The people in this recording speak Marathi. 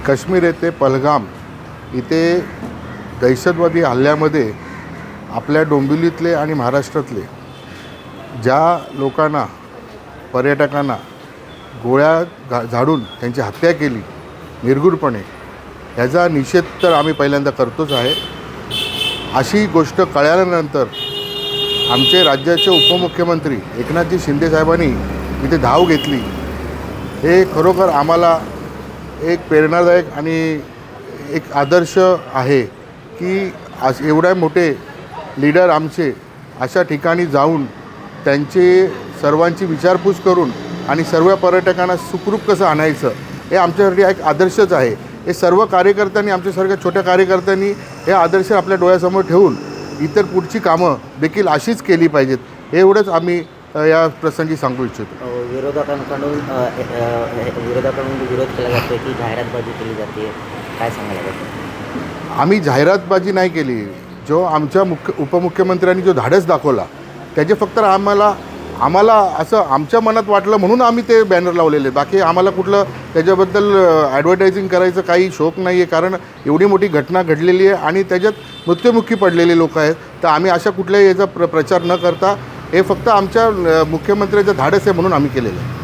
काश्मीर येथे पहलगाम इथे दहशतवादी हल्ल्यामध्ये आपल्या डोंबिवलीतले आणि महाराष्ट्रातले ज्या लोकांना पर्यटकांना गोळ्या झाडून त्यांची हत्या केली निर्घृणपणे, ह्याचा निषेध तर आम्ही पहिल्यांदा करतोच आहे. अशी गोष्ट कळल्यानंतर आमचे राज्याचे उपमुख्यमंत्री एकनाथजी शिंदे साहेबांनी इथे धाव घेतली. हे खरोखर आम्हाला एक प्रेरणादायक आणि एक आदर्श आहे की आज एवढे मोठे लीडर आमचे अशा ठिकाणी जाऊन त्यांचे सर्वांची विचारपूस करून आणि सर्व पर्यटकांना सुखरूप कसं आणायचं हे आमच्यासाठी एक आदर्शच आहे. हे सर्व कार्यकर्त्यांनी, आमच्यासारख्या छोट्या कार्यकर्त्यांनी हे आदर्श आपल्या डोळ्यासमोर ठेवून इतर पुढची कामं देखील अशीच केली पाहिजेत, हे एवढंच आम्ही या प्रसंगी सांगू इच्छितो. विरोधकांकडून विरोध केला जातो की जाहिरातबाजी केली जाते, काय सांगायला पाहिजे? आम्ही जाहिरातबाजी नाही केली. जो आमच्या उपमुख्यमंत्र्यांनी जो धाडस दाखवला त्याचे फक्त आम्हाला असं आमच्या मनात वाटलं म्हणून आम्ही ते बॅनर लावलेले. बाकी आम्हाला कुठलं त्याच्याबद्दल ॲडव्हर्टायझिंग करायचं काही शौक नाही आहे, कारण एवढी मोठी घटना घडलेली आहे आणि त्याच्यात मृत्युमुखी पडलेले लोक आहेत. तर आम्ही अशा कुठल्याही याचा प्रचार न करता हे फक्त आमच्या मुख्यमंत्र्याचं धाडस आहे म्हणून आम्ही केलेलं आहे.